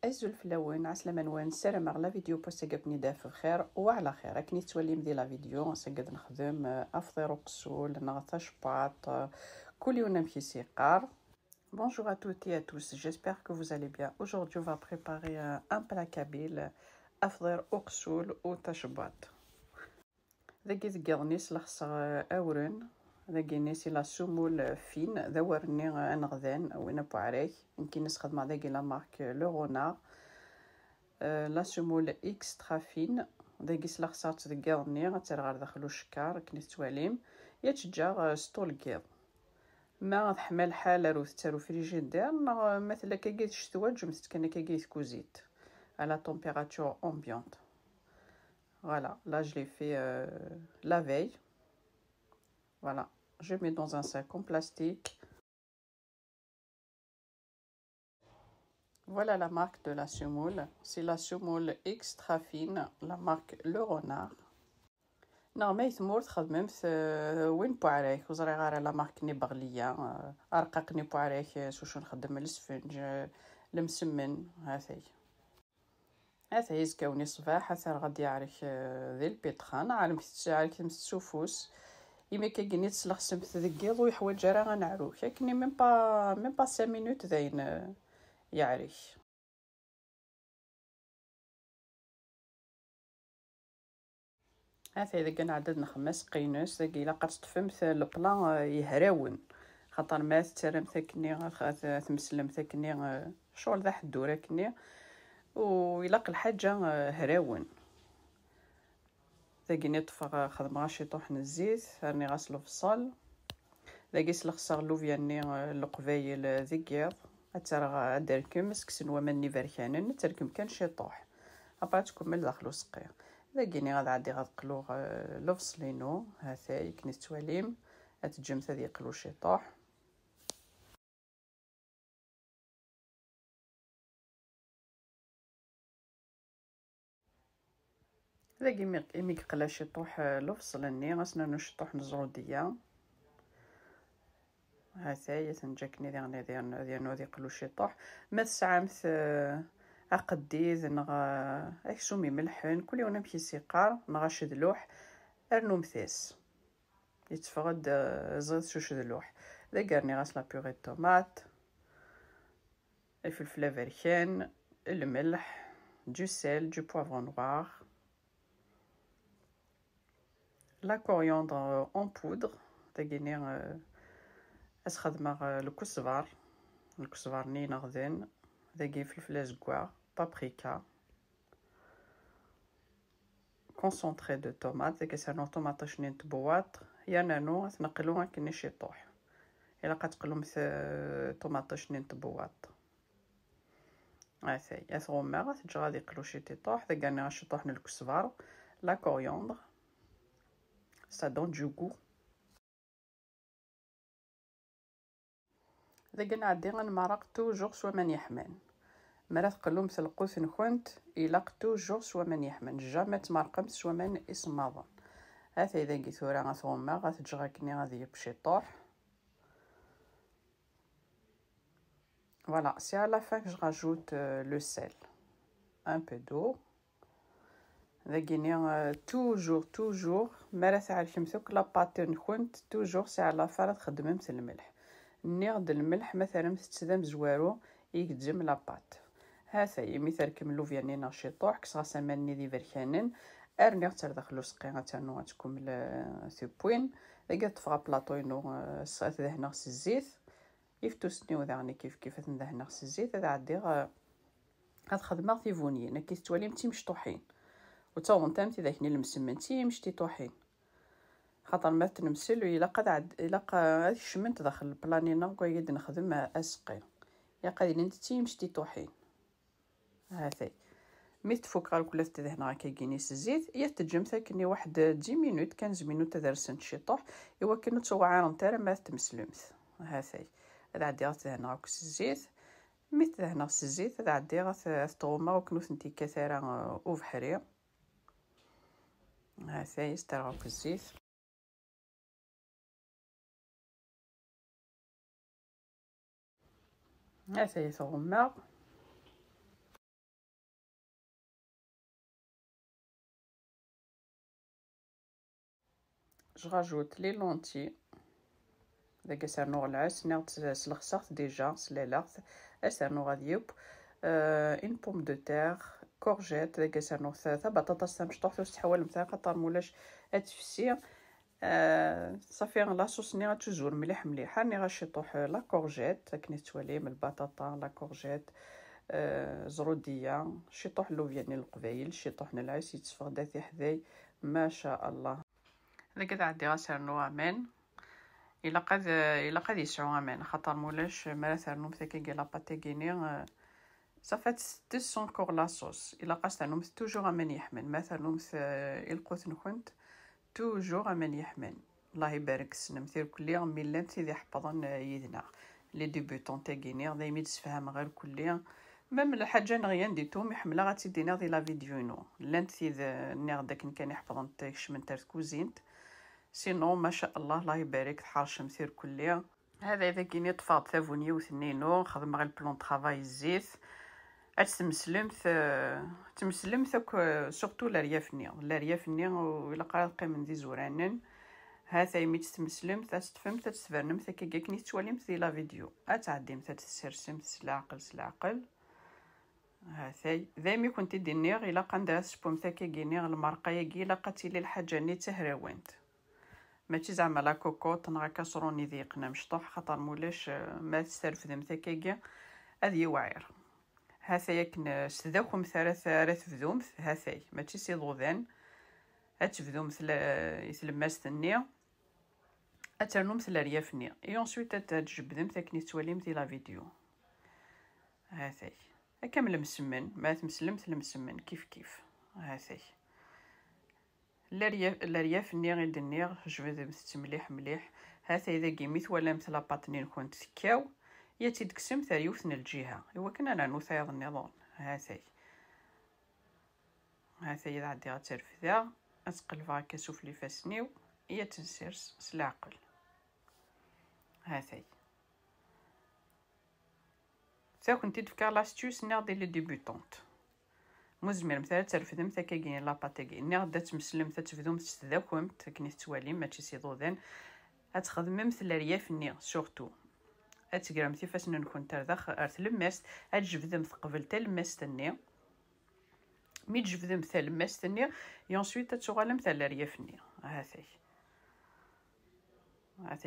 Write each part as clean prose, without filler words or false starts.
أزو الفلاوين عسلامة نوان سلام على فيديو بوستيقبني داف بخير وعلى خير راكني تولي مدي لا فيديو نسقد نخدم افطر وقسول نغطاش باط كل يوم نمشي سيقار. Bonjour à toutes et à tous, j'espère que vous allez bien. Aujourd'hui on va préparer un plat kabyle أفطر وقسول وتشباط. ذاكي ذقرنيس لخص أورن ذاكي نيسي لا سمول فين ذورني أنغذان أو أنا بوعريك يمكن نسخد مع ذاكي لا مارك لو رونار لا سمول اكسترا فين ذاكي سلخصات ذقرني غترغر داخلو الشكار كني تواليم يتشجع ستول كيض ما تحمل الحالة روث تارو فريجيدير مثلا كاكي تشتواج مثل كان كاكي كوزيت على température ambiante. Voilà, là je l'ai fait la veille. Voilà, je mets dans un sac en plastique. Voilà la marque de la semoule. C'est la semoule extra fine, la marque Le Renard. نعم يثمر تخدم وين بوعريك وزري غير على مارك نبغلية أرققني بوعريك شو نخدم الاسفنج المسمن هاثي يزكاوني صباح حتى غادي يعرف ذي البيطخان عالم عارف مستسوفوس يما كاكيني تسلخ سمت ذكيض ويحوج راه غنعروك كني ميم با 5 مينوت ذاين يعرف هاثي اذا كان عدد نخمس قينوس ذاك الا قد تفهمت البلان يهراون خاطر ما ترم ثكني تمسلم ثكني شغل ذا حدوره كني ويلاق الحاجه هراون ذاكي نطفى خدمه شي طحن الزيت راني غاسلو في الصال ذاكي سلخصر لوفياني القبايل ذكيض اترى داركم سكسن ومني فركانن نتركم كان شي طوح ابا تكمل داخلو سقيا ذاكيني غاد عادي غتقلو لوفصلينو هاثاي كني تواليم اتجم ثادي يقلو شي طوح ذاكي مي قلا شي طوح لوفصلني غاسنا نوش طوح نزروديه هاثاي تنجاكني ديال ذي قلو شي طوح ما تسعمت أقديد نغا أكسومي ملحن كل يوم نمشي سيقار نغا شدلوح أرنو مثاس يتفقد زغد شو شدلوح ذا قرني غاسلا بيغي طوماط الفلفل افريكان الملح دو سيل دو بوافرون نوار لا كورياندر اون بودر ذاكيني أسخدمغ الكزبار ني نغذن ذاكي فلفل زكوا بابريكا concentré de tomate ذاك سانو طوماط شنين تبواط يا نانو تنقلوها كني شي طوح الا قتقلو طوماط شنين تبواط هاثاي اثغوما غتجي غادي يقلو شي طوح ذاك انا شي طوح الكزبار لا كورياندر ça donne du goût ذاك نعدي غنمرق توجور سوا من يحمان مرات قلو مثل القوس نخونت إلا توجور سوا من يحمن جامي تمرقمت سوا من إسماضن هاثا إذا قيت ورا غتغوما غتجي غاكني غادي يبشي طوح فوالا سي على فان جو راجوت لو سيل ان بو دو ذاكيني توجور مرات تعرفي مثوك لاباط نخونت توجور سي على فان تخدم مثل الملح نيغد الملح مثلا تتسدم زوارو يقدم لاباط هاثا يمي تركم لوفياني ناشي طوح كسغا ساماني دي فركانن ارني غتر داخلو سقي غتانو غتكم ثوبوين ذاك طفغا بلاطوينو سات دهنا خص الزيت يفتوسني وداغني كيف ندهنا خص الزيت هذا عادي غتخدمها تيفونيين كي توالي متي مشطوحين وتا نتامتي داكني المسمن تي مشتي طوحين خاطر ما تنمسل الا قد الا شمنت داخل البلانينا قاعد نخدم اسقي يا قايلين تي مشتي طوحين هاثي مي تفوك غير كلات تدهنا كيجينيس الزيت يا تجم ثاكني واحد 10 مينوت 15 مينوت تدرسن شي طوح ايوا كي نتوعر نتاع ما تمسلمت هاثي هذا عادي غتدهنا كاس الزيت مي تدهنا كاس الزيت هذا عادي غتغوما وكنوث نتي كثيره او بحري هاثي استرغو الزيت هاثي ثغوما je rajoute les lentilles. داك سانو العس ناغ سلخصت ديجا سلالغت اسانو غاديوب ان بوم دو تير كورجيت داك سانو ثلاثه بطاطا تمشطوح تحول مثلا خاطر مولاش اتفسي صافي لاصوص ني توجور مليح مليحه ني غاشطوح لا كورجيت كني توالي من البطاطا لا كورجيت زروديه شطوح لوفياني القبايل شطوح العس يتصفغ داثي حذاي ما شاء الله. هذاك عندي غاسرنو امان الا قد يسعو امان خاطر مولاش مالا ثرنو مثاكي لا باتيغيني صافات تسون كور لاصوص الا قاستنو توجور امان يحمل مثلا القوت نكونت توجور امان يحمل. الله يبارك السنم ثير كليا ميلان تيدي حفظن يدنا لي ديبوتون تاغيني دايما يتفهم غير كليا ميم الحاجه نغيان ديتهم يحملها غاتيدينا دي لا فيديو نو لانت تيد نيغ داك كان يحفظن تاكش من ترت كوزينت سينو ما شاء الله الله يبارك تحرش مثير كليا. هذا اذا كيني طفات ثافوني وثنينو خدم غير البلون طرافاي الزيت تمسلم ثوك سورتو لاريافني ولا قال من دي زورانن هذا يميت تمسلم تستفهم تتفرنم ثكي كني تواليم في لا فيديو اتعديم تتسرسم سلاعقل هاثاي ذامي كنت دينيغ الا قندرا سبوم ثكي كينيغ المرقه يجي لا قتيلي الحاجه ني تهراوانت ماشي زعما لا كوكوط نغا كاسروني ذيقنا مشطوح خاطر مولاش ما تسترفدم ثكاكيا هذه وعير هاثايا كن استداكم ثلاث فذوم هاثاي ماشي سي ضوذان اتفذوم يثلماس النية اترنوم ثلاريافني اي انسويت تجبدم ثاكني تواليم دي لا فيديو هاثاي كامل مسمن ما تمسلمت المسمن كيف هاثاي الارياف النيغ النيغ جبد مليح مليح هاثا اذا قيميت ولا مثل باطنين كنت تكاو يا تيدكسم ثريوثن الجهه ايوا كنا انا نوثايض النظام هاثاي اذا عندي غترفدا اتقلبها كسوف لي فاسنيو يا تنسيرس سلاعقل هاثاي تا كنت تفكر لاستيوس ناغ دي لي ديبوتونت مزمر مثلا ترفدم ثكاكين لا باتيغي ني غدا تمسلم تتفدوم تستذاكم تكني توالي ماشي سي ضوذان اتخدم مثل الرياف ني سورتو اتقرام كيفاش نكون تردخ ارثلماس اجبدم قبل تلماس تني مي تجبدم تلماس تني يونسويت تشغل مثل الرياف ني هاثاي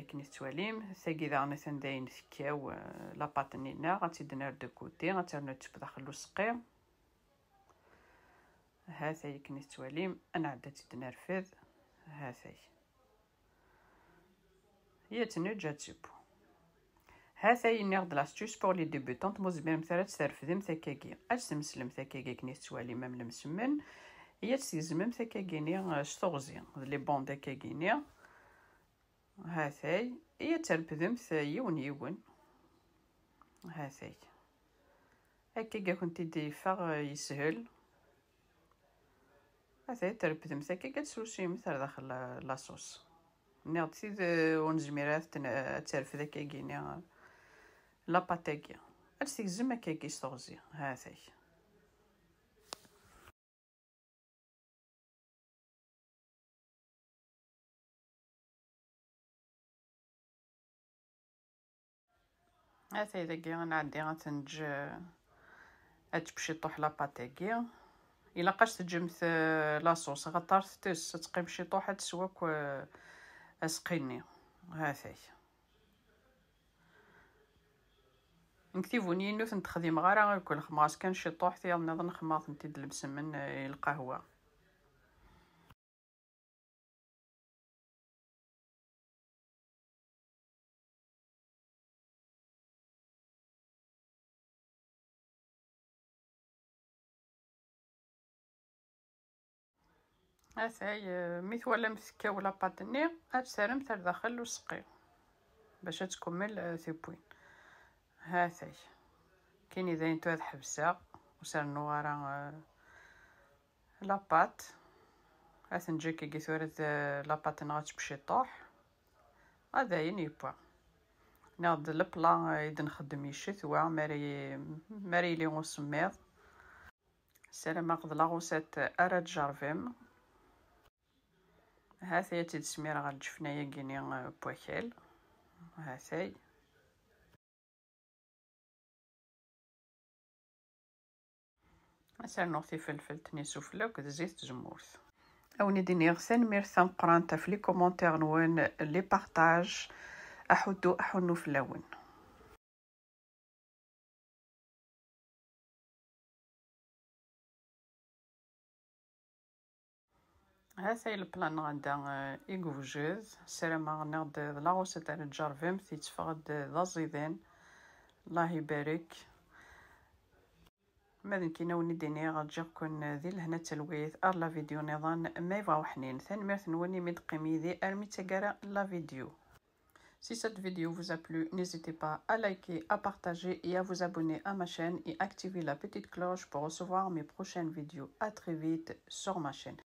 كني تواليم ثاكي ذا مثلا داين ثكاو لا باتنينا غاتيدنا دو كوتي غاترنو تبدخلو سقير هاثاي كني تواليم انا عداتي تنرفذ هاثاي هي تنجا تجيبو هاثاي نيغ لاستيوس بور لي ديبوتونت مزبير مثلا ترفدم ثكاكي تمسلم ثكاكي كني تواليم مام المسمن هي تسيزمم ثكاكيني شتوغزي لي بون داكاكيني هاثاي هي تربدم يون هاثاي هكا كنت ديفا يسهل هاثاي تربدم ثكا كتسوسي مثل داخل لاصوص نعطي ونزميرات ترفد كاكيني لا باتاكيا تسيزم كاكي ستوغزي هاثاي هاثاي داكي غنعدي غتنج اتبشي طوح لا باتاكيا الا قاش تجمت لاصوص غطارت تس تقيم شي طوحه تسواك اسقيني هاثاي نكتيفوني نوث نتخدم غير كل خماس كان شي طوح ثيال نظن خماط نتيد المسمن القهوه هاثاي ميت ولا مسكا ولا باطني اتسرم تر داخل وسقي باش تكمل ثبوين هاثاي كاين اذا نتو هاد حبسه وسرنو ورا لاباط هاثنجي كي ثورت لاباط نغات بشي طوح هذا ينيبا ناض البلا يد نخدم يشتوا ماري لي غوسميض سلام قد لاغوسات اراد جارفيم هاثي تسمير على الجفنايه كيني بوكيل. هاثي مثلا نغطي فلفل تني سفلة وكذا زيت تجمورث. أوني ديني غسان ميرثا مقرانتا في لي كومونتير نوان لي بارطاج أحدو أحنو في اللون. هاثي البلان غدا إيكوفجوز سلامة نغد لاغوسة تاع الجرفم تيتفغد ذا زيدان الله يبارك. ماذا كينا ونديني غتجيكم ذي لهنا تلويث لا فيديو نظام ما يبغاو حنين ثاني ميرث نوني ميد قيميدي ارمي تاكارا لا فيديو. Si cette vidéo vous a plu, n'hésitez pas à liker, à partager et à vous abonner à ma chaîne et activer la petite cloche pour recevoir mes prochaines vidéos. À très vite sur ma chaîne.